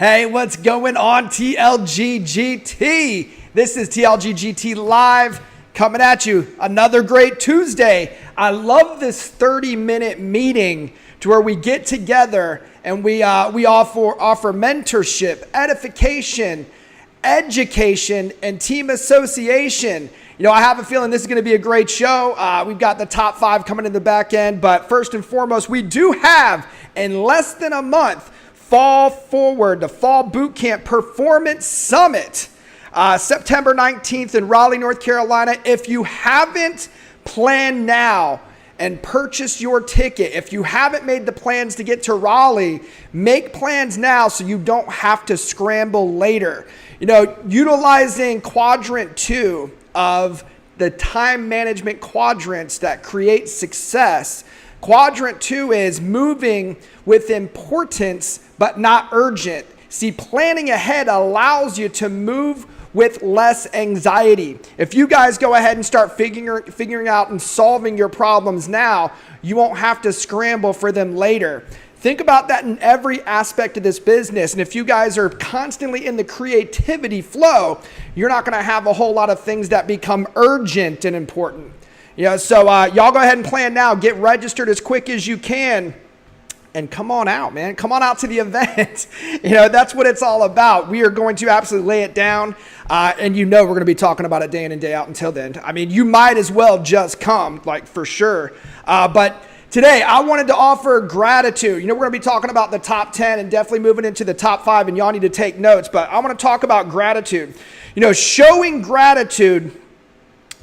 Hey, what's going on, TLG-GT? This is TLG-GT Live coming at you. Another great Tuesday. I love this 30-minute meeting to where we get together and we offer mentorship, edification, education, and team association. You know, I have a feeling this is going to be a great show. We've got the top 5 coming in the back end, but first and foremost, we do have, in less than a month, Fall Forward, the Fall Boot Camp Performance Summit, September 19th in Raleigh, North Carolina. If you haven't planned now and purchased your ticket, if you haven't made the plans to get to Raleigh, make plans now so you don't have to scramble later. You know, utilizing quadrant 2 of the time management quadrants that create success. Quadrant 2 is moving with importance, but not urgent. See, planning ahead allows you to move with less anxiety. If you guys go ahead and start figuring out and solving your problems now, you won't have to scramble for them later. Think about that in every aspect of this business. And if you guys are constantly in the creativity flow, you're not going to have a whole lot of things that become urgent and important. You know, so y'all go ahead and plan now. Get registered as quick as you can. And come on out, man. Come on out to the event. You know, that's what it's all about. We are going to absolutely lay it down. And you know we're going to be talking about it day in and day out until then. I mean, you might as well just come, like, for sure. But today, I wanted to offer gratitude. You know, we're going to be talking about the top 10 and definitely moving into the top 5. And y'all need to take notes. But I want to talk about gratitude. You know, showing gratitude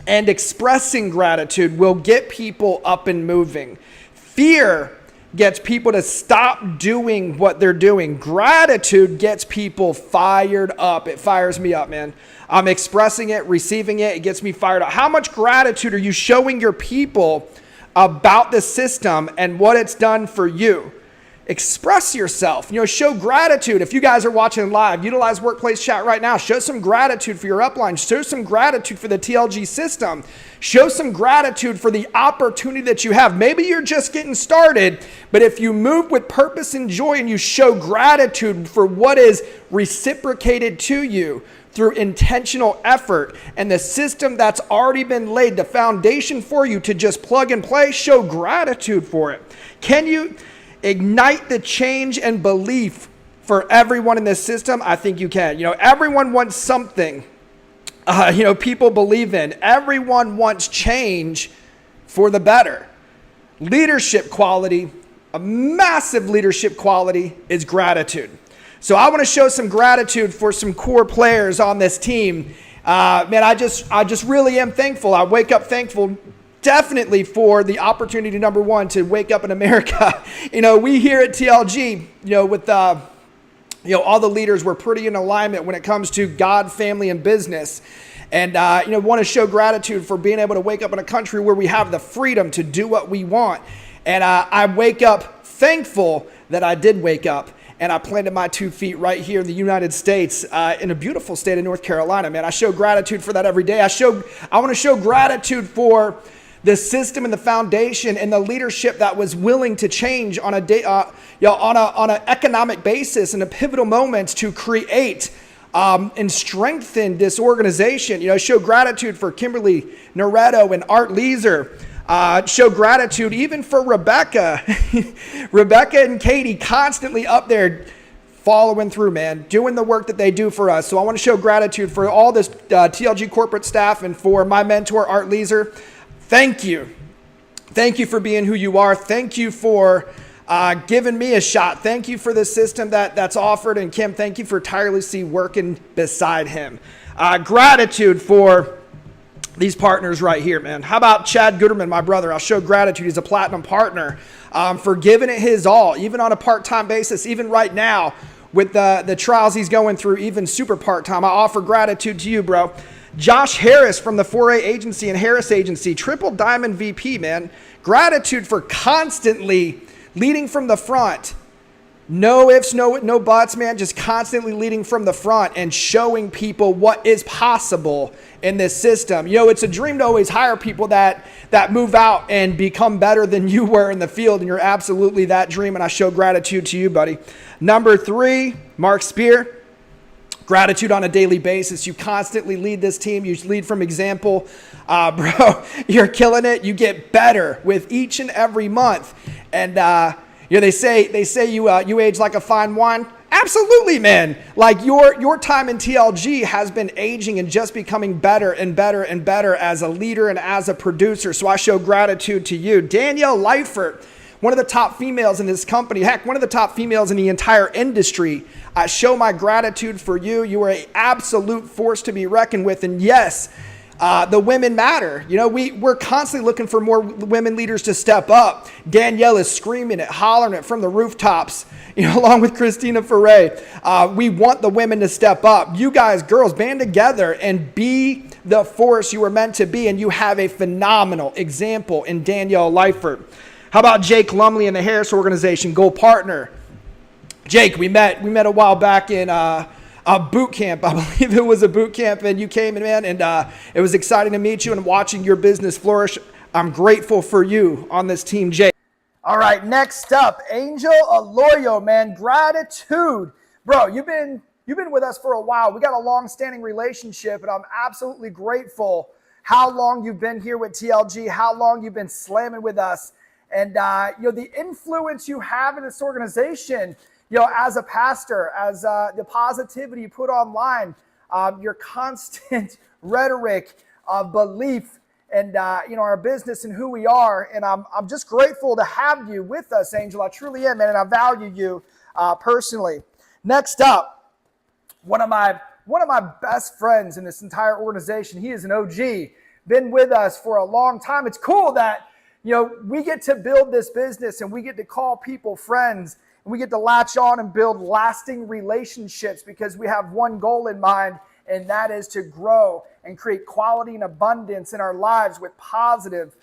and expressing gratitude will get people up and moving. Fear gets people to stop doing what they're doing. Gratitude gets people fired up. It fires me up, man. I'm expressing it, receiving it. It gets me fired up. How much gratitude are you showing your people about the system and what it's done for you? Express yourself. You know, show gratitude. If you guys are watching live, utilize Workplace Chat right now. Show some gratitude for your upline. Show some gratitude for the TLG system. Show some gratitude for the opportunity that you have. Maybe you're just getting started, but if you move with purpose and joy and you show gratitude for what is reciprocated to you through intentional effort and the system that's already been laid, the foundation for you to just plug and play, show gratitude for it. Can you ignite the change and belief for everyone in this system? I think you can. You know, everyone wants something, you know, people believe in. Everyone wants change for the better. Leadership quality, a massive leadership quality is gratitude. So I want to show some gratitude for some core players on this team. Man, I just really am thankful. I wake up thankful definitely for the opportunity, number one, to wake up in America. You know, we here at TLG, you know, with, you know, all the leaders, we're pretty in alignment when it comes to God, family, and business. And, you know, want to show gratitude for being able to wake up in a country where we have the freedom to do what we want. And I wake up thankful that I did wake up. And I planted my 2 feet right here in the United States, in a beautiful state of North Carolina, man. I show gratitude for that every day. I want to show gratitude for the system and the foundation and the leadership that was willing to change on a day, you know, on an economic basis in a pivotal moments to create and strengthen this organization. You know, show gratitude for Kimberly Noretto and Art Leeser. Show gratitude even for Rebecca. Rebecca and Katie constantly up there following through, man, doing the work that they do for us. So I want to show gratitude for all this TLG corporate staff and for my mentor, Art Leeser. Thank you. Thank you for being who you are. Thank you for giving me a shot. Thank you for the system that's offered. And Kim, thank you for tirelessly working beside him. Gratitude for these partners right here, man. How about Chad Guetterman, my brother? I'll show gratitude. He's a platinum partner for giving it his all, even on a part-time basis, even right now with the trials he's going through, even super part-time. I offer gratitude to you, bro. Josh Harris from the 4A Agency and Harris Agency, triple diamond VP, man. Gratitude for constantly leading from the front, No ifs, no buts, man. Just constantly leading from the front and showing people what is possible in this system. It's a dream to always hire people that move out and become better than you were in the field, and you're absolutely that dream, and I show gratitude to you, buddy. Number 3, Mark Spear. Gratitude on a daily basis. You constantly lead this team. You lead from example. Bro, you're killing it. You get better with each and every month. And they say you age like a fine wine. Absolutely, man. Like your time in TLG has been aging and just becoming better and better and better as a leader and as a producer. So I show gratitude to you. Danielle Leifert, one of the top females in this company, heck, one of the top females in the entire industry. I show my gratitude for you. You are an absolute force to be reckoned with. And yes, the women matter. We're constantly looking for more women leaders to step up. Danielle is screaming it, hollering it from the rooftops, along with Christina Ferre. We want the women to step up. You guys, girls, band together and be the force you were meant to be. And you have a phenomenal example in Danielle Leifert. How about Jake Lumley and the Harris Organization, Gold Partner? Jake, we met a while back in a boot camp. I believe it was a boot camp, and you came in, man, and it was exciting to meet you and watching your business flourish. I'm grateful for you on this team, Jake. All right, next up, Angel Aloyo, man, gratitude. Bro, you've been with us for a while. We got a long-standing relationship, and I'm absolutely grateful how long you've been here with TLG, how long you've been slamming with us. And, the influence you have in this organization, as a pastor, as the positivity you put online, your constant rhetoric of belief and, our business and who we are. And I'm just grateful to have you with us, Angel. I truly am, man, and I value you personally. Next up, one of my best friends in this entire organization. He is an OG, been with us for a long time. It's cool that we get to build this business and we get to call people friends and we get to latch on and build lasting relationships because we have one goal in mind, and that is to grow and create quality and abundance in our lives with positive,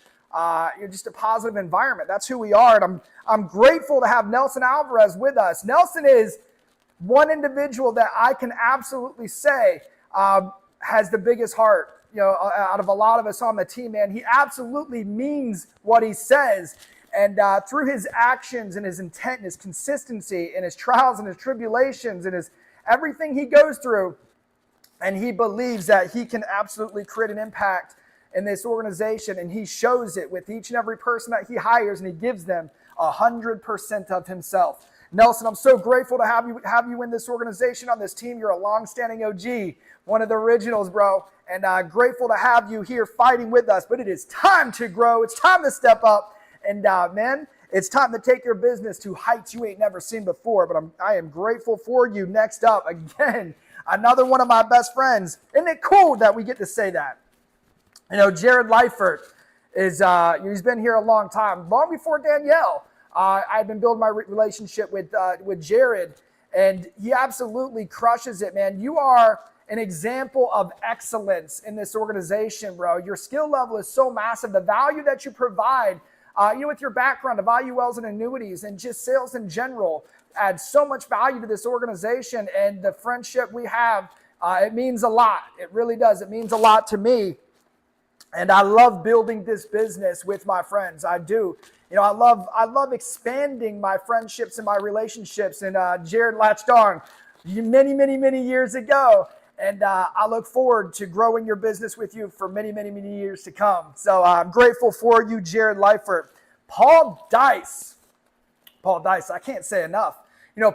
just a positive environment. That's who we are. And I'm grateful to have Nelson Alvarez with us. Nelson is one individual that I can absolutely say has the biggest heart. Out of a lot of us on the team, man, he absolutely means what he says. And through his actions and his intent and his consistency and his trials and his tribulations and his everything he goes through, and he believes that he can absolutely create an impact in this organization. And he shows it with each and every person that he hires, and he gives them 100% of himself. Nelson, I'm so grateful to have you in this organization, on this team. You're a long-standing OG, one of the originals, bro. And grateful to have you here fighting with us. But it is time to grow. It's time to step up. And, man, it's time to take your business to heights you ain't never seen before. But I am grateful for you. Next up, again, another one of my best friends. Isn't it cool that we get to say that? Jared Leifert is he's been here a long time, long before Danielle. I've been building my relationship with Jared, and he absolutely crushes it, man. You are an example of excellence in this organization, bro. Your skill level is so massive. The value that you provide, with your background, the value wells and annuities and just sales in general adds so much value to this organization. And the friendship we have, it means a lot. It really does. It means a lot to me. And I love building this business with my friends. I do. I love expanding my friendships and my relationships. And Jared latched on many, many, many years ago. And I look forward to growing your business with you for many, many, many years to come. So I'm grateful for you, Jared Leifert. Paul Dice, I can't say enough.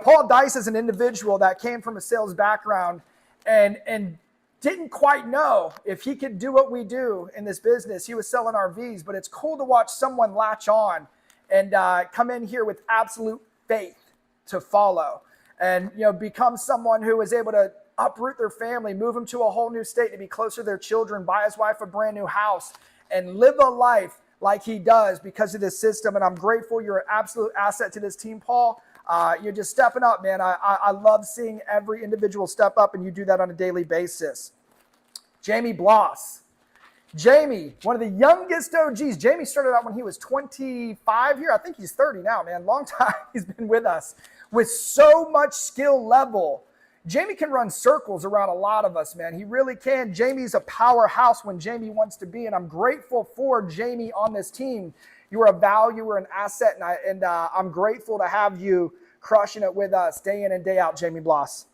Paul Dice is an individual that came from a sales background and didn't quite know if he could do what we do in this business. He was selling RVs, but it's cool to watch someone latch on and come in here with absolute faith to follow and, become someone who is able to uproot their family, move them to a whole new state to be closer to their children, buy his wife a brand new house, and live a life like he does because of this system. And I'm grateful. You're an absolute asset to this team, Paul. You're just stepping up, man. I love seeing every individual step up, and you do that on a daily basis. Jamie Bloss. Jamie, one of the youngest OGs. Jamie started out when he was 25 here. I think he's 30 now, man. Long time he's been with us with so much skill level. Jamie can run circles around a lot of us, man. He really can. Jamie's a powerhouse when Jamie wants to be, and I'm grateful for Jamie on this team. You are a value, you're an asset, and I'm grateful to have you crushing it with us day in and day out, Jamie Bloss.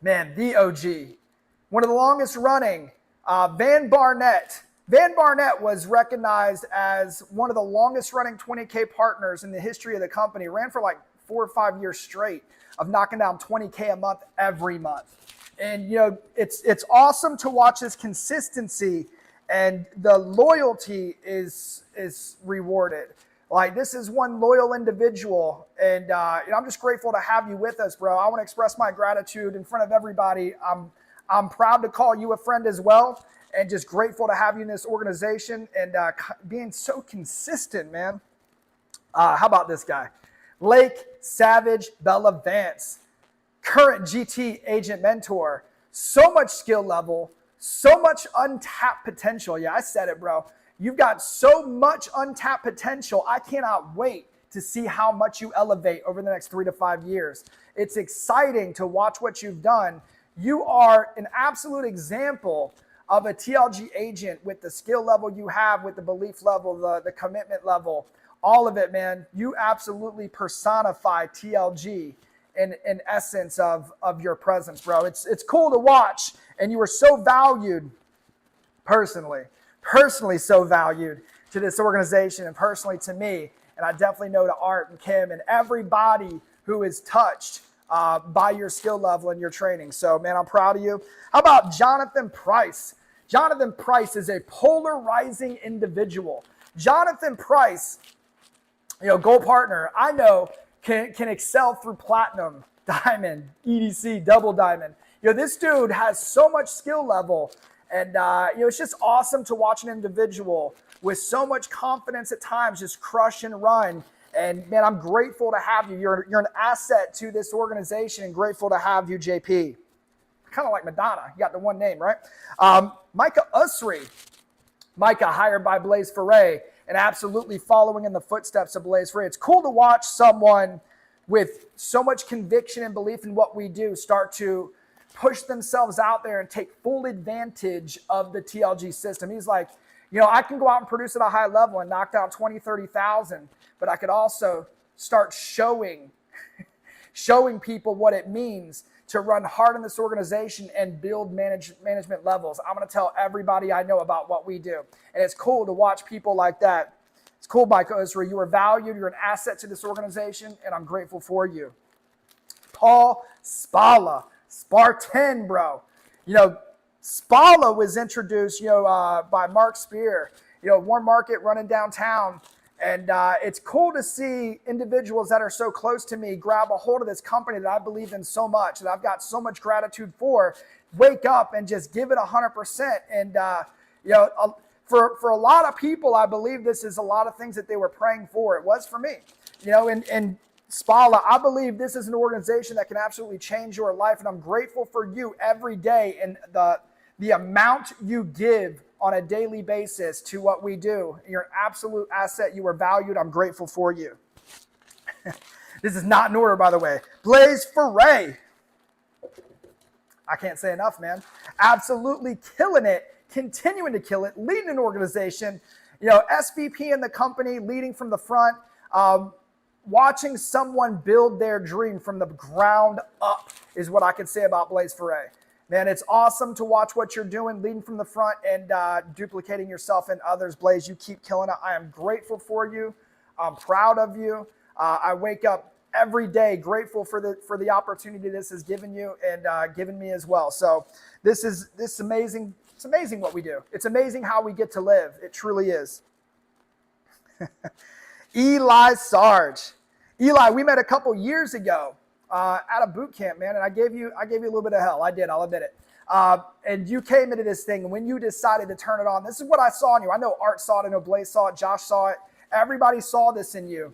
Man, the OG. One of the longest running, Van Barnett. Van Barnett was recognized as one of the longest running 20K partners in the history of the company. Ran for like 4 or 5 years straight of knocking down 20K a month every month. And, you know, it's awesome to watch his consistency, and the loyalty is rewarded. Like, this is one loyal individual, and you know, I'm just grateful to have you with us, bro. I want to express my gratitude in front of everybody. I'm proud to call you a friend as well, and just grateful to have you in this organization and being so consistent, man. How about this guy? Lake Savage Bella Vance, current GT agent mentor. So much skill level, so much untapped potential. Yeah, I said it, bro. You've got so much untapped potential. I cannot wait to see how much you elevate over the next 3 to 5 years. It's exciting to watch what you've done. You are an absolute example of a TLG agent with the skill level you have, with the belief level, the commitment level, all of it, man. You absolutely personify TLG in essence of your presence, bro. It's cool to watch, and you are so valued personally so valued to this organization and personally to me. And I definitely know to Art and Kim and everybody who is touched by your skill level and your training. So, man, I'm proud of you. How about Jonathan Price? Jonathan Price is a polarizing individual. Jonathan Price, you know, gold partner, I know can excel through platinum, diamond, EDC, double diamond. You know, this dude has so much skill level, and you know, it's just awesome to watch an individual with so much confidence at times just crush and run. And man, I'm grateful to have you. You're an asset to this organization, and grateful to have you, JP. Kind of like Madonna. You got the one name, right? Micah Usry. Micah, hired by Blaze Foray, and absolutely following in the footsteps of Blaze Foray. It's cool to watch someone with so much conviction and belief in what we do start to push themselves out there and take full advantage of the TLG system. He's like, you know, I can go out and produce at a high level and knock down 20, 30,000, but I could also start showing people what it means to run hard in this organization and build management levels. I'm going to tell everybody I know about what we do. And it's cool to watch people like that. It's cool, Micah Usra. You are valued. You're an asset to this organization, and I'm grateful for you. Paul Spala, Spartan, bro. You know, Spala was introduced, you know, by Mark Spear, you know, Warm Market running downtown. And it's cool to see individuals that are so close to me grab a hold of this company that I believe in so much, that I've got so much gratitude for, wake up and just give it 100%. And, you know, for a lot of people, I believe this is a lot of things that they were praying for. It was for me, you know, and Spala, I believe this is an organization that can absolutely change your life. And I'm grateful for you every day and the amount you give on a daily basis to what we do. You're an absolute asset. You are valued. I'm grateful for you. This is not in order, by the way. Blaze Foray. I can't say enough, man. Absolutely killing it, continuing to kill it, leading an organization, you know, SVP in the company, leading from the front, watching someone build their dream from the ground up is what I can say about Blaze Foray. Man, it's awesome to watch what you're doing, leading from the front and duplicating yourself and others. Blaze, you keep killing it. I am grateful for you. I'm proud of you. I wake up every day grateful for the opportunity this has given you and given me as well. So this is amazing. It's amazing what we do. It's amazing how we get to live. It truly is. Eli Sarge. Eli, we met a couple years ago. At a boot camp, man, and I gave you a little bit of hell. I did, I'll admit it. And you came into this thing, and when you decided to turn it on, this is what I saw in you. I know Art saw it, I know Blaze saw it, Josh saw it. Everybody saw this in you.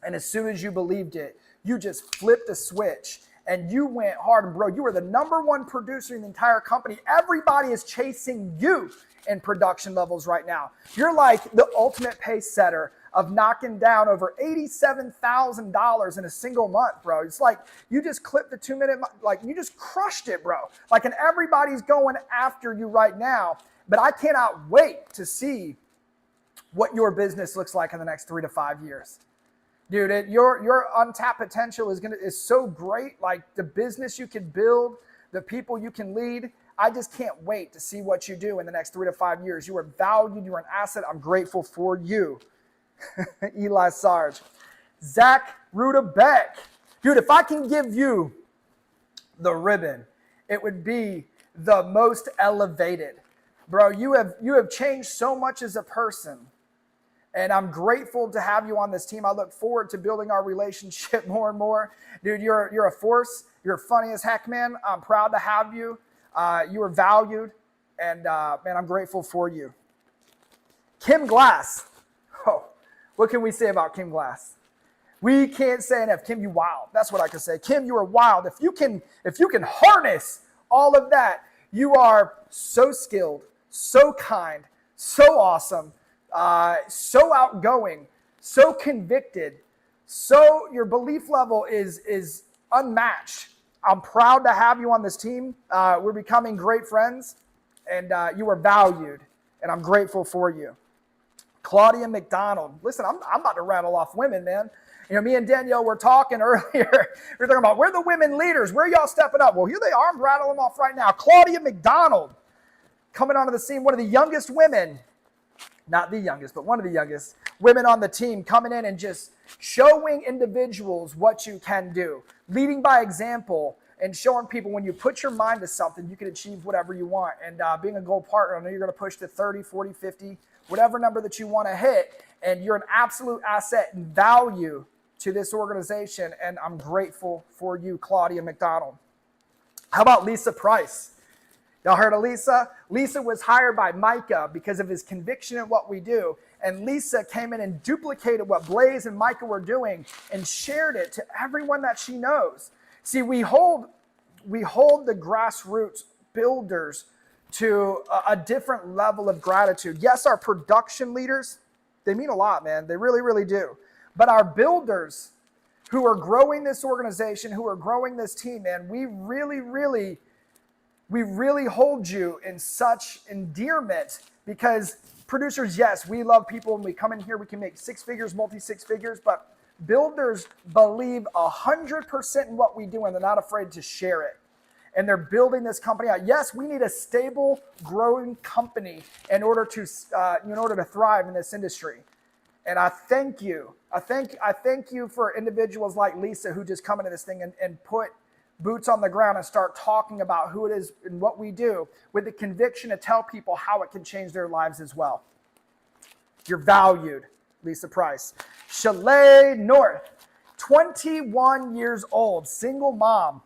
And as soon as you believed it, you just flipped the switch and you went hard. And bro, you were the #1 producer in the entire company. Everybody is chasing you in production levels right now. You're like the ultimate pace setter of knocking down over $87,000 in a single month, bro. It's like you just clipped the 2-minute, like you just crushed it, bro. Like, and everybody's going after you right now. But I cannot wait to see what your business looks like in the next 3 to 5 years. Dude, your untapped potential is so great. Like the business you can build, the people you can lead. I just can't wait to see what you do in the next 3 to 5 years. You are valued. You are an asset. I'm grateful for you. Eli Sarge. Zach Rudabeck. Dude, if I can give you the ribbon, it would be the most elevated. Bro, you have changed so much as a person. And I'm grateful to have you on this team. I look forward to building our relationship more and more. Dude, you're a force. You're funny as heck, man. I'm proud to have you. You are valued. And, man, I'm grateful for you. Kim Glass. Oh, what can we say about Kim Glass? We can't say enough. Kim, you wild. That's what I can say. Kim, you are wild. If you can harness all of that, you are so skilled, so kind, so awesome. So outgoing, so convicted, so your belief level is unmatched. I'm proud to have you on this team. We're becoming great friends, and you are valued, and I'm grateful for you. Claudia McDonald. Listen, I'm about to rattle off women, man. You know, me and Danielle were talking earlier. We were talking about, where are the women leaders? Where are y'all stepping up? Well, here they are. I'm rattling them off right now. Claudia McDonald coming onto the scene, one of the youngest women. Not the youngest, but one of the youngest women on the team, coming in and just showing individuals what you can do, leading by example and showing people when you put your mind to something, you can achieve whatever you want. And being a gold partner, I know you're going to push to 30, 40, 50, whatever number that you want to hit. And you're an absolute asset and value to this organization. And I'm grateful for you, Claudia McDonald. How about Lisa Price? Y'all heard of Lisa? Lisa was hired by Micah because of his conviction in what we do. And Lisa came in and duplicated what Blaze and Micah were doing and shared it to everyone that she knows. See, we hold the grassroots builders to a different level of gratitude. Yes, our production leaders, they mean a lot, man. They really, really do. But our builders who are growing this organization, who are growing this team, man, we really hold you in such endearment, because producers, yes, we love people. When we come in here, we can make 6 figures, multi-6 figures, but builders believe 100% in what we do, and they're not afraid to share it. And they're building this company out. Yes, we need a stable, growing company in order to thrive in this industry. And I thank you. I thank you for individuals like Lisa who just come into this thing and put boots on the ground and start talking about who it is and what we do with the conviction to tell people how it can change their lives as well. You're valued, Lisa Price. Shalay North, 21 years old, single mom,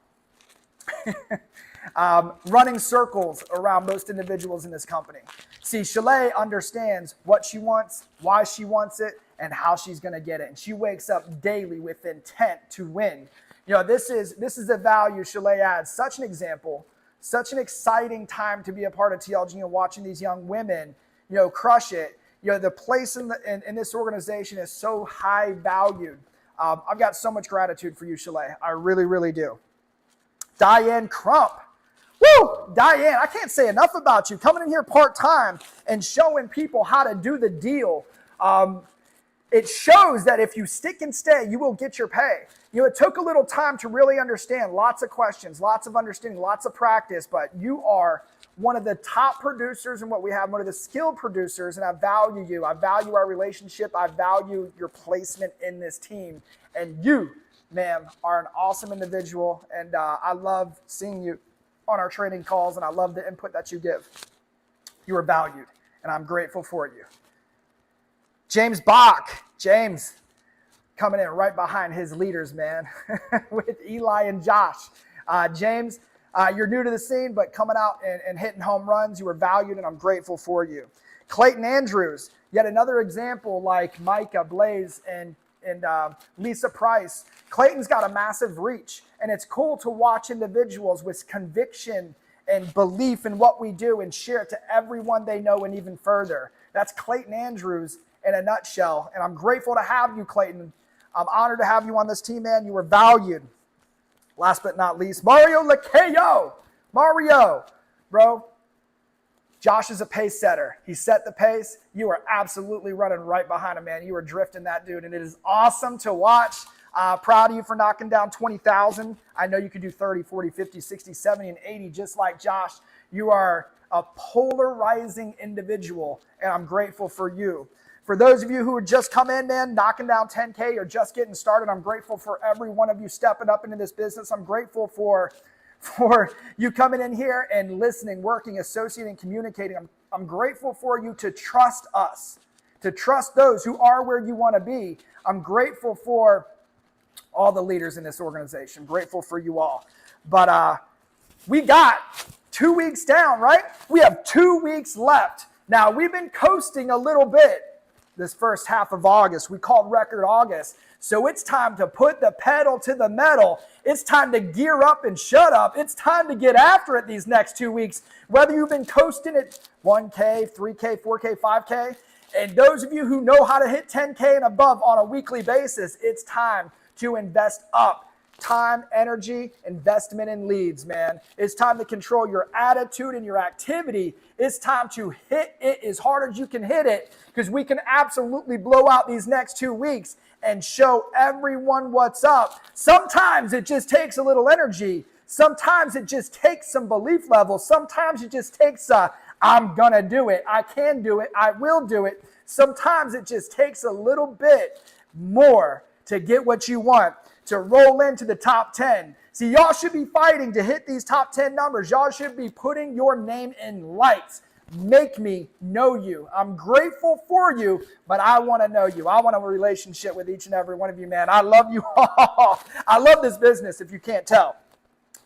running circles around most individuals in this company. See, Shalay understands what she wants, why she wants it, and how she's going to get it. And she wakes up daily with intent to win. You know, this is the value Shalay adds. Such an example, such an exciting time to be a part of TLG and watching these young women, you know, crush it. You know, the place in this organization is so high valued. I've got so much gratitude for you, Shalay. I really, really do. Diane Crump. Woo! Diane, I can't say enough about you. Coming in here part-time and showing people how to do the deal. It shows that if you stick and stay, you will get your pay. You know, it took a little time to really understand. Lots of questions, lots of understanding, lots of practice, but you are one of the top producers in what we have, one of the skilled producers, and I value you. I value our relationship. I value your placement in this team. And you, ma'am, are an awesome individual, and I love seeing you on our training calls, and I love the input that you give. You are valued, and I'm grateful for you. James Bach. James, coming in right behind his leaders, man, with Eli and Josh. James, you're new to the scene, but coming out and hitting home runs. You are valued, and I'm grateful for you. Clayton Andrews, yet another example like Micah, Blaze, and and Lisa Price. Clayton's got a massive reach, and it's cool to watch individuals with conviction and belief in what we do and share it to everyone they know and even further. That's Clayton Andrews in a nutshell, and I'm grateful to have you, Clayton. I'm honored to have you on this team, man. You were valued. Last but not least, Mario Lacayo. Mario, bro. Josh is a pace setter. He set the pace. You are absolutely running right behind him, man. You are drifting that dude, and it is awesome to watch. Proud of you for knocking down 20,000. I know you could do 30, 40, 50, 60, 70, and 80 just like Josh. You are a polarizing individual, and I'm grateful for you. For those of you who are just come in, man, knocking down 10K or just getting started, I'm grateful for every one of you stepping up into this business. I'm grateful for you coming in here and listening, working, associating, communicating. I'm grateful for you to trust us, to trust those who are where you want to be. I'm grateful for all the leaders in this organization. Grateful for you all. But we got 2 weeks down, right? We have 2 weeks left. Now, we've been coasting a little bit this first half of August. We called Record August. So it's time to put the pedal to the metal. It's time to gear up and shut up. It's time to get after it these next 2 weeks. Whether you've been coasting at 1K, 3K, 4K, 5K, and those of you who know how to hit 10K and above on a weekly basis, it's time to invest up. Time, energy, investment in leads, man. It's time to control your attitude and your activity. It's time to hit it as hard as you can hit it, because we can absolutely blow out these next 2 weeks and show everyone what's up. Sometimes it just takes a little energy. Sometimes it just takes some belief level. Sometimes it just takes I'm gonna do it. I can do it. I will do it. Sometimes it just takes a little bit more to get what you want, to roll into the top 10. See, y'all should be fighting to hit these top 10 numbers. Y'all should be putting your name in lights. Make me know you. I'm grateful for you, but I want to know you. I want a relationship with each and every one of you, man. I love you all. I love this business, if you can't tell.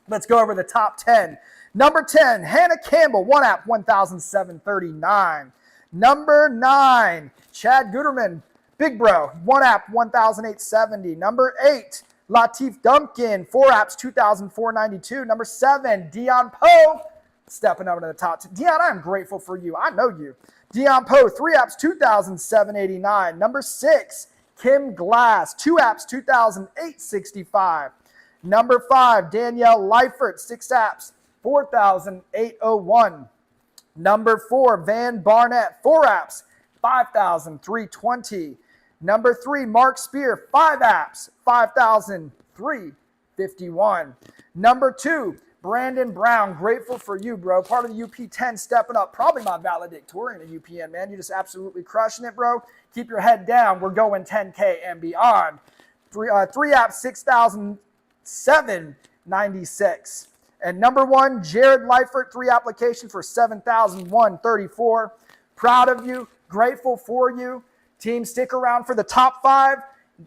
Let's go over the top 10. Number 10, Hannah Campbell, one app, 1,739. Number 9, Chad Guetterman, Big Bro, one app, 1,870. Number 8, Latif Duncan, 4 apps, 2,492. Number 7, Dion Poe, stepping up to the top 10. Dion, I'm grateful for you. I know you. Dion Poe, 3 apps, 2,789. Number 6, Kim Glass, 2 apps, 2,865. Number 5, Danielle Leifert, 6 apps, 4,801. Number 4, Van Barnett, 4 apps, 5,320. Number 3, Mark Spear, 5 apps, 5,351. Number 2, Brandon Brown, grateful for you, bro. Part of the UP10, stepping up. Probably my valedictorian at UPN, man. You're just absolutely crushing it, bro. Keep your head down. We're going 10K and beyond. 3 apps, 6,796. And number 1, Jared Leifert, 3 applications for 7,134. Proud of you. Grateful for you. Team, stick around for the top 5.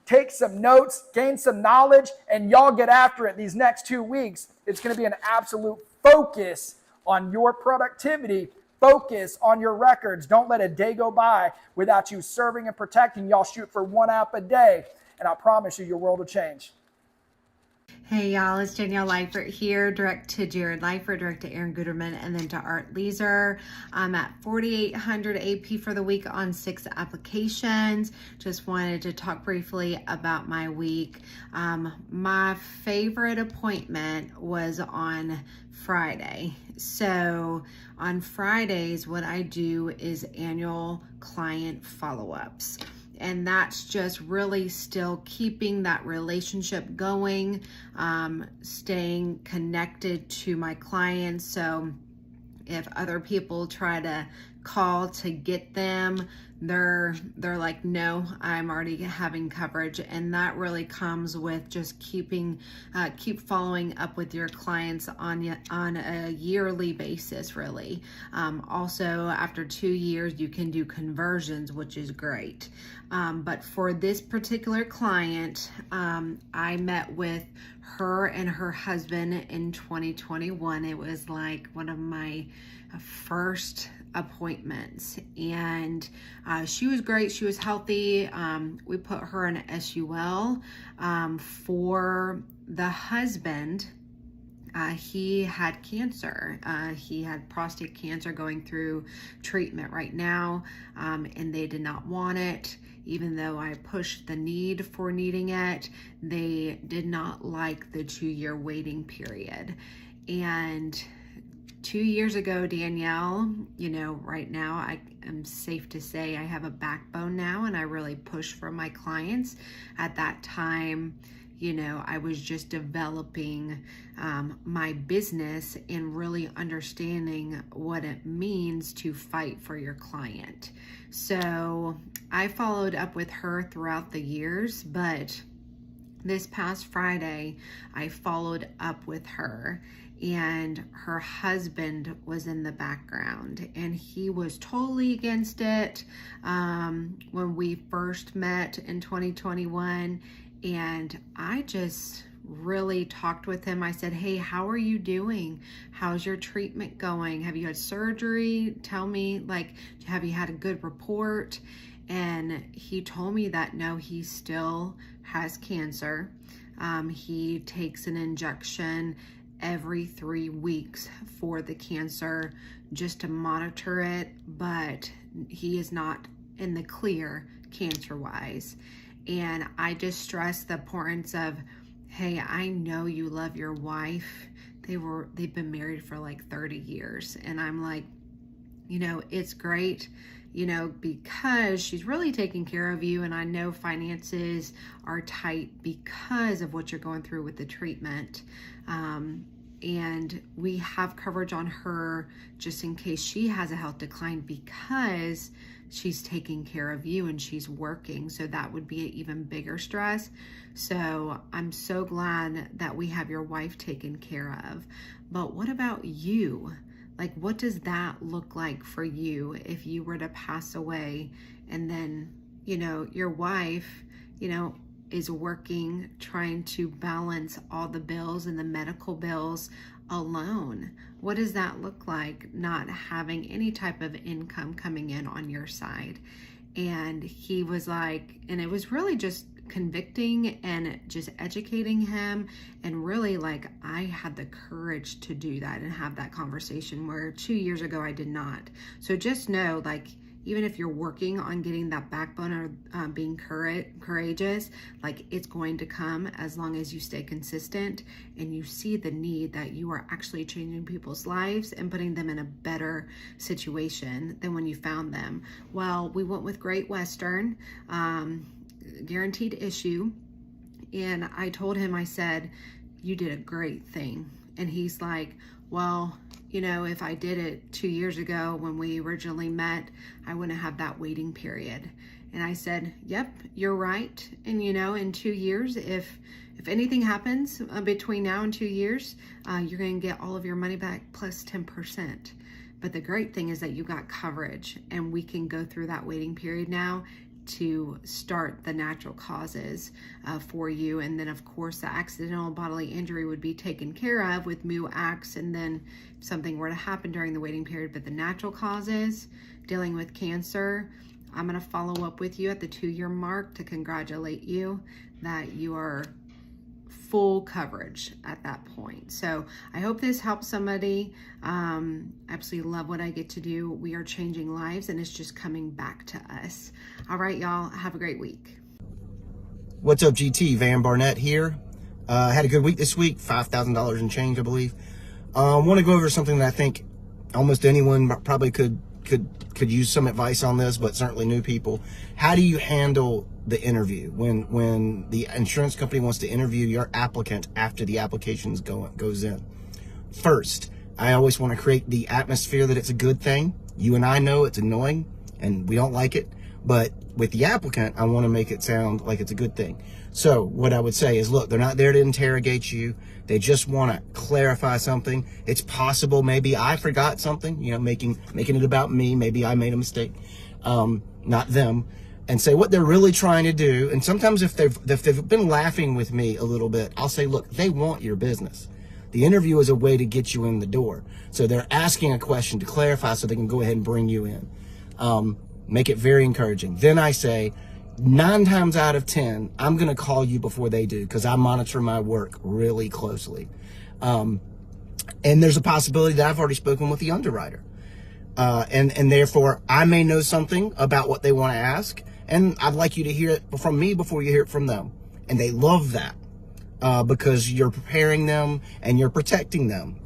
Take some notes, gain some knowledge, and y'all get after it these next 2 weeks. It's going to be an absolute focus on your productivity, focus on your records. Don't let a day go by without you serving and protecting. Y'all shoot for 1 app a day, and I promise you, your world will change. Hey y'all, it's Danielle Leifert here, direct to Jared Leifert, direct to Aaron Guetterman, and then to Art Leeser. I'm at 4,800 AP for the week on 6 applications. Just wanted to talk briefly about my week. My favorite appointment was on Friday. So on Fridays, what I do is annual client follow-ups. And that's just really still keeping that relationship going, staying connected to my clients. So if other people try to call to get them, they're like, no, I'm already having coverage. And that really comes with just keep following up with your clients on a yearly basis, really. Also, after 2 years, you can do conversions, which is great. But for this particular client, I met with her and her husband in 2021. It was like one of my first appointments, and she was great. She was healthy. We put her in a SUL. For the husband, he had cancer. He had prostate cancer, going through treatment right now, and they did not want it. Even though I pushed the need for needing it, they did not like the 2-year waiting period. And 2 years ago, Danielle, right now I am safe to say I have a backbone now, and I really push for my clients. At that time, I was just developing my business and really understanding what it means to fight for your client. So I followed up with her throughout the years, but this past Friday, I followed up with her, and her husband was in the background, and he was totally against it when we first met in 2021. And I just really talked with him. I said, hey, how are you doing? How's your treatment going? Have you had surgery? Tell me, have you had a good report? And he told me that no, he still has cancer. He takes an injection every 3 weeks for the cancer just to monitor it, but he is not in the clear cancer-wise. And I just stress the importance of, hey, I know you love your wife. They've been married for like 30 years. And I'm like, it's great, because she's really taking care of you. And I know finances are tight because of what you're going through with the treatment. And we have coverage on her just in case she has a health decline, because she's taking care of you and she's working. So that would be an even bigger stress. So I'm so glad that we have your wife taken care of. But what about you? What does that look like for you if you were to pass away, and then, your wife, is working, trying to balance all the bills and the medical bills alone? What does that look like, not having any type of income coming in on your side? And he was like, and it was really just convicting and just educating him. And really, I had the courage to do that and have that conversation, where 2 years ago I did not. So just know, even if you're working on getting that backbone or being courageous, it's going to come as long as you stay consistent and you see the need that you are actually changing people's lives and putting them in a better situation than when you found them. Well, we went with Great Western, guaranteed issue. And I told him, I said, you did a great thing. And he's like, well, if I did it 2 years ago when we originally met, I wouldn't have that waiting period. And I said, yep, you're right. And in 2 years, if anything happens between now and 2 years, you're going to get all of your money back plus 10%. But the great thing is that you got coverage, and we can go through that waiting period now to start the natural causes for you. And then of course the accidental bodily injury would be taken care of with MUACs, and then if something were to happen during the waiting period. But the natural causes, dealing with cancer, I'm going to follow up with you at the 2-year mark to congratulate you that you are full coverage at that point. So I hope this helps somebody. Absolutely love what I get to do. We are changing lives, and it's just coming back to us. All right, y'all, have a great week. What's up, GT? Van Barnett here. Had a good week this week, $5,000 and change, I believe. Want to go over something that I think almost anyone probably could use some advice on this, but certainly new people. How do you handle the interview when the insurance company wants to interview your applicant after the application goes in? First, I always want to create the atmosphere that it's a good thing. You and I know it's annoying and we don't like it, but with the applicant, I want to make it sound like it's a good thing. So what I would say is, look, they're not there to interrogate you. They just want to clarify something. It's possible maybe I forgot something, making it about me. Maybe I made a mistake, not them. And say what they're really trying to do. And sometimes if they've been laughing with me a little bit, I'll say, look, they want your business. The interview is a way to get you in the door. So they're asking a question to clarify so they can go ahead and bring you in. Make it very encouraging. Then I say, 9 times out of 10, I'm going to call you before they do because I monitor my work really closely. And there's a possibility that I've already spoken with the underwriter. And therefore, I may know something about what they want to ask, and I'd like you to hear it from me before you hear it from them. And they love that because you're preparing them and you're protecting them,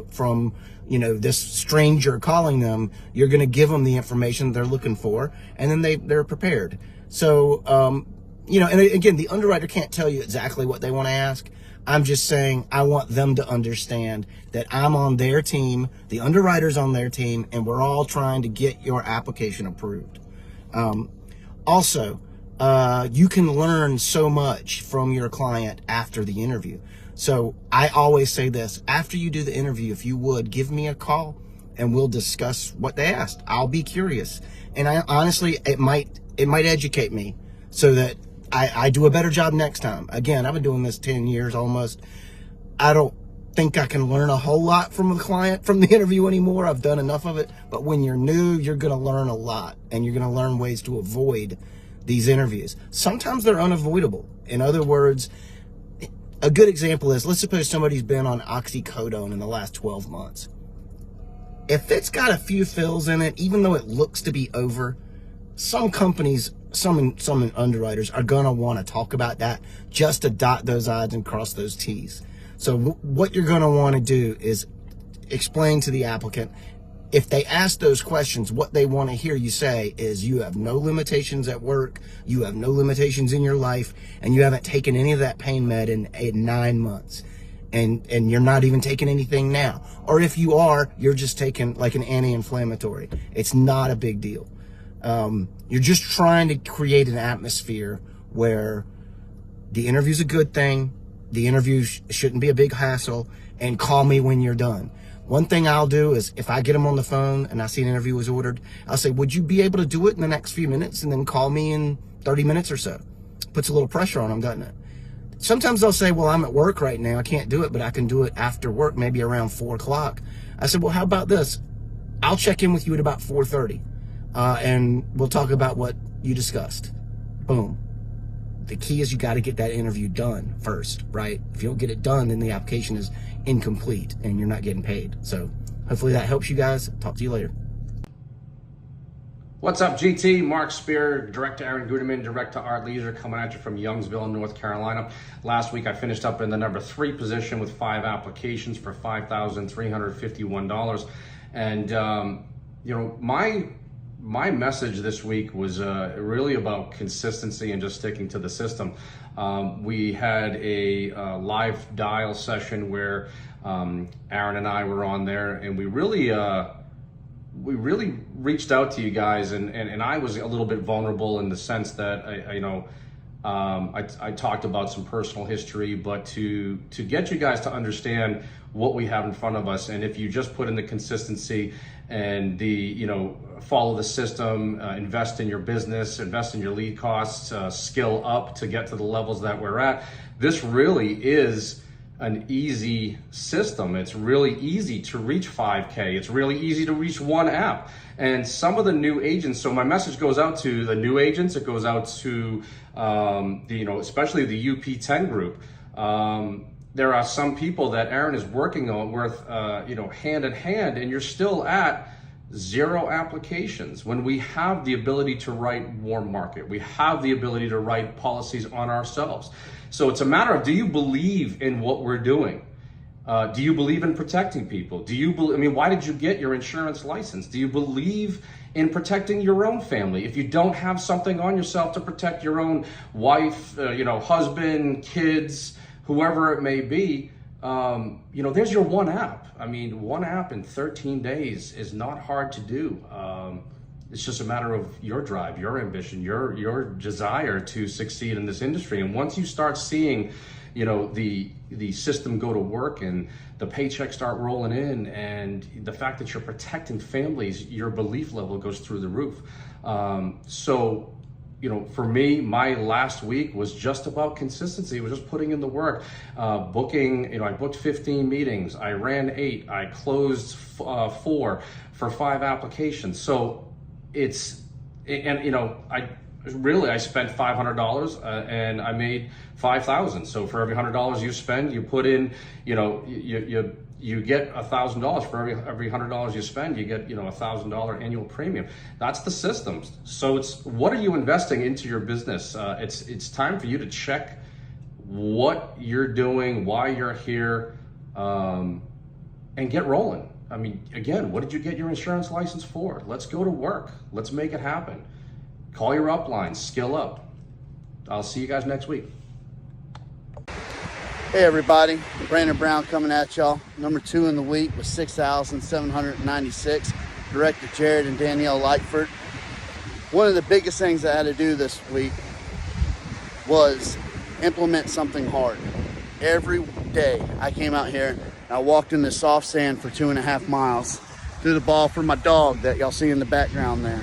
from, this stranger calling them. You're going to give them the information they're looking for, and then they're prepared. So, and again, the underwriter can't tell you exactly what they want to ask. I'm just saying I want them to understand that I'm on their team, the underwriter's on their team, and we're all trying to get your application approved. Also, you can learn so much from your client after the interview. So I always say this, after you do the interview, if you would, give me a call and we'll discuss what they asked. I'll be curious. And I honestly, it might educate me so that I do a better job next time. Again, I've been doing this 10 years almost. I don't think I can learn a whole lot from the client from the interview anymore. I've done enough of it. But when you're new, you're going to learn a lot, and you're going to learn ways to avoid these interviews. Sometimes they're unavoidable. In other words, a good example is, let's suppose somebody's been on oxycodone in the last 12 months. If it's got a few fills in it, even though it looks to be over, some companies, some underwriters are going to want to talk about that just to dot those I's and cross those T's. So what you're going to want to do is explain to the applicant, if they ask those questions, what they want to hear you say is, you have no limitations at work, you have no limitations in your life, and you haven't taken any of that pain med in 9 months. And you're not even taking anything now. Or if you are, you're just taking like an anti-inflammatory. It's not a big deal. You're just trying to create an atmosphere where the interview's a good thing, the interview shouldn't be a big hassle, and call me when you're done. One thing I'll do is, if I get them on the phone and I see an interview was ordered, I'll say, would you be able to do it in the next few minutes, and then call me in 30 minutes or so? Puts a little pressure on them, doesn't it? Sometimes they'll say, well, I'm at work right now, I can't do it, but I can do it after work, maybe around 4 o'clock. I said, well, how about this? I'll check in with you at about 4:30. And we'll talk about what you discussed. Boom. The key is you got to get that interview done first, right? If you don't get it done, then the application is incomplete and you're not getting paid. So hopefully that helps you guys. Talk to you later. What's up, GT? Mark Spear, direct to Aaron Guetterman, direct to Art Leisure, coming at you from Youngsville, North Carolina. Last week I finished up in the number 3 position with 5 applications for $5,351. And my message this week was really about consistency and just sticking to the system. We had a live dial session where Aaron and I were on there, and we really reached out to you guys, and I was a little bit vulnerable in the sense that I talked about some personal history, but to get you guys to understand what we have in front of us, and if you just put in the consistency and follow the system, invest in your business, invest in your lead costs, skill up to get to the levels that we're at, this really is an easy system. It's really easy to reach 5K. It's really easy to reach one app. And some of the new agents, so my message goes out to the new agents, it goes out to especially the UP10 group. There are some people that Aaron is working on hand in hand, and you're still at 0 applications when we have the ability to write warm market. We have the ability to write policies on ourselves. So it's a matter of, do you believe in what we're doing? Do you believe in protecting people? Do you believe, why did you get your insurance license? Do you believe in protecting your own family? If you don't have something on yourself to protect your own wife, husband, kids, whoever it may be, there's your one app. One app in 13 days is not hard to do. It's just a matter of your drive, your ambition, your desire to succeed in this industry. And once you start seeing, the system go to work and the paychecks start rolling in, and the fact that you're protecting families, your belief level goes through the roof. So you know, for me, my last week was just about consistency. It was just putting in the work, booking, you know, I booked 15 meetings. I ran 8, I closed 4 for 5 applications. So it's, and you know, I spent $500 and I made $5,000. So for every $100 you spend, you put in, you know, you get $1,000 for every $100 you spend. You get, you know, $1,000 annual premium. That's the systems. So it's, what are you investing into your business? It's time for you to check what you're doing, why you're here, and get rolling. I mean, again, what did you get your insurance license for? Let's go to work. Let's make it happen. Call your upline, skill up. I'll see you guys next week. Hey everybody, Brandon Brown coming at y'all. Number 2 in the week was 6,796. Direct to Jared and Danielle Lightford. One of the biggest things I had to do this week was implement something hard. Every day I came out here and I walked in the soft sand for 2.5 miles. Threw the ball for my dog that y'all see in the background there.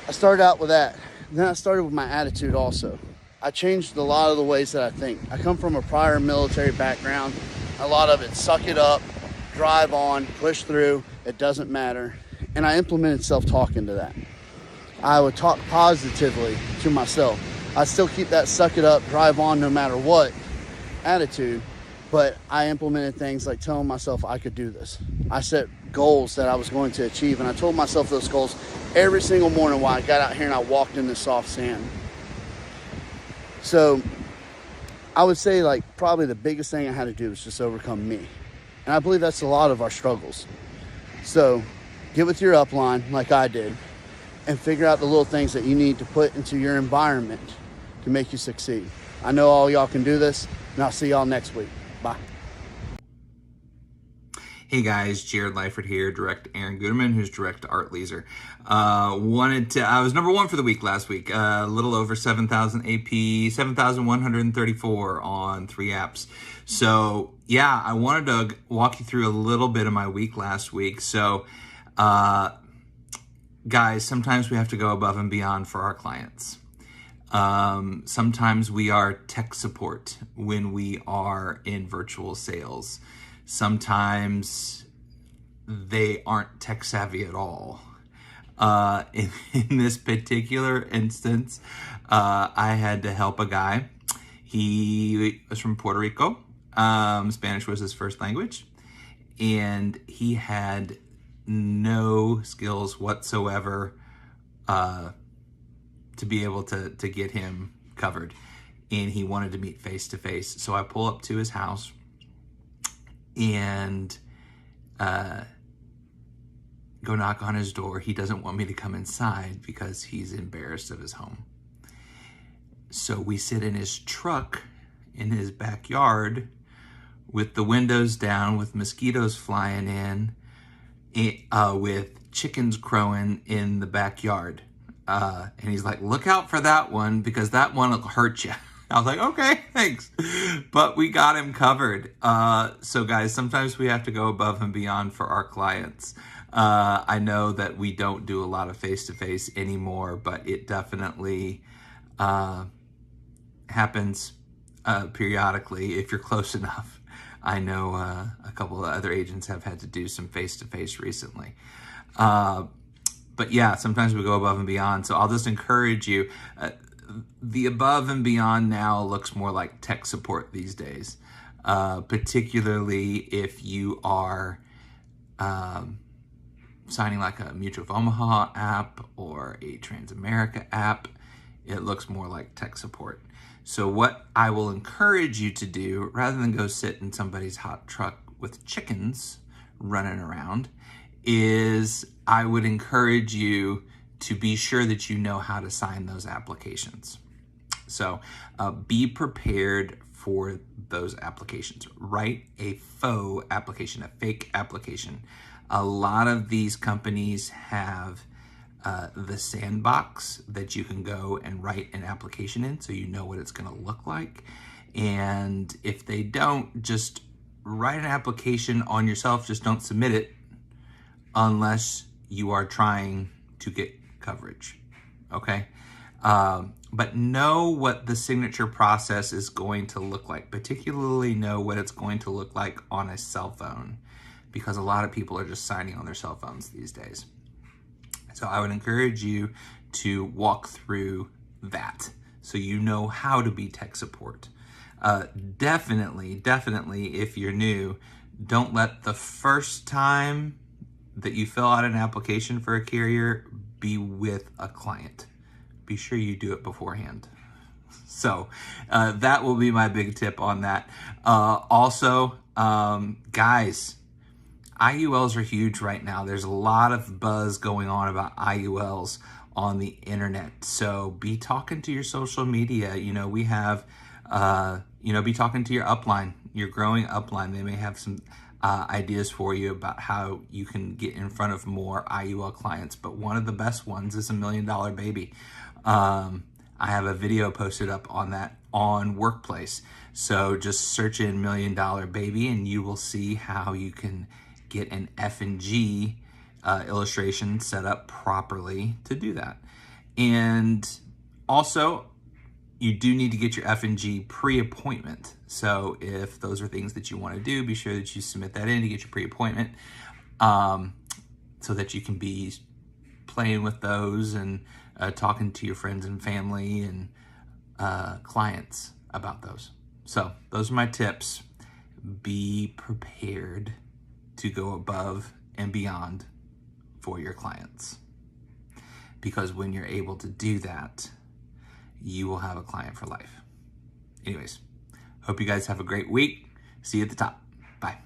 I started out with that. Then I started with my attitude also. I changed a lot of the ways that I think. I come from a prior military background. A lot of it, suck it up, drive on, push through, it doesn't matter. And I implemented self-talk into that. I would talk positively to myself. I still keep that suck it up, drive on no matter what attitude, but I implemented things like telling myself I could do this. I set goals that I was going to achieve, and I told myself those goals every single morning while I got out here and I walked in the soft sand. So I would say like probably the biggest thing I had to do was just overcome me. And I believe that's a lot of our struggles. So get with your upline like I did and figure out the little things that you need to put into your environment to make you succeed. I know all y'all can do this, and I'll see y'all next week. Bye. Hey guys, Jared Lyford here, direct to Aaron Guetterman, who's direct to Art Leeser. I was number 1 for the week last week, a little over 7,000 AP, 7,134 on 3 apps. So yeah, I wanted to walk you through a little bit of my week last week. So guys, sometimes we have to go above and beyond for our clients. Sometimes we are tech support when we are in virtual sales. Sometimes they aren't tech savvy at all. In this particular instance, I had to help a guy. He was from Puerto Rico. Spanish was his first language. And he had no skills whatsoever to be able to get him covered. And he wanted to meet face to face. So I pull up to his house and go knock on his door. He doesn't want me to come inside because he's embarrassed of his home. So we sit in his truck in his backyard with the windows down, with mosquitoes flying in, with chickens crowing in the backyard. And he's like, look out for that one because that one will hurt you. I was like, okay, thanks. But we got him covered. So guys, sometimes we have to go above and beyond for our clients. I know that we don't do a lot of face-to-face anymore, but it definitely happens periodically if you're close enough. I know a couple of other agents have had to do some face-to-face recently. But yeah, sometimes we go above and beyond. So I'll just encourage you. The above and beyond now looks more like tech support these days, particularly if you are signing like a Mutual of Omaha app or a Transamerica app. It looks more like tech support. So what I will encourage you to do, rather than go sit in somebody's hot truck with chickens running around, is I would encourage you to be sure that you know how to sign those applications. So be prepared for those applications. Write a faux application, a fake application. A lot of these companies have the sandbox that you can go and write an application in so you know what it's going to look like. And if they don't, just write an application on yourself. Just don't submit it unless you are trying to get coverage. okay? But know what the signature process is going to look like, particularly know what it's going to look like on a cell phone, because a lot of people are just signing on their cell phones these days. So I would encourage you to walk through that so you know how to be tech support. Definitely, if you're new, don't let the first time that you fill out an application for a carrier be with a client. Be sure you do it beforehand. So that will be my big tip on that. Also, guys, IULs are huge right now. There's a lot of buzz going on about IULs on the internet. So be talking to your social media. You know, we have, be talking to your upline, your growing upline. They may have some ideas for you about how you can get in front of more IUL clients. But one of the best ones is $1 Million Baby. I have a video posted up on that on Workplace. So just search in $1 Million Baby and you will see how you can get an F&G illustration set up properly to do that. And also, you do need to get your F&G pre-appointment. So if those are things that you want to do, be sure that you submit that in to get your pre-appointment so that you can be playing with those and talking to your friends and family and clients about those. So those are my tips. Be prepared to go above and beyond for your clients. Because when you're able to do that, you will have a client for life. Anyways, hope you guys have a great week. See you at the top. Bye.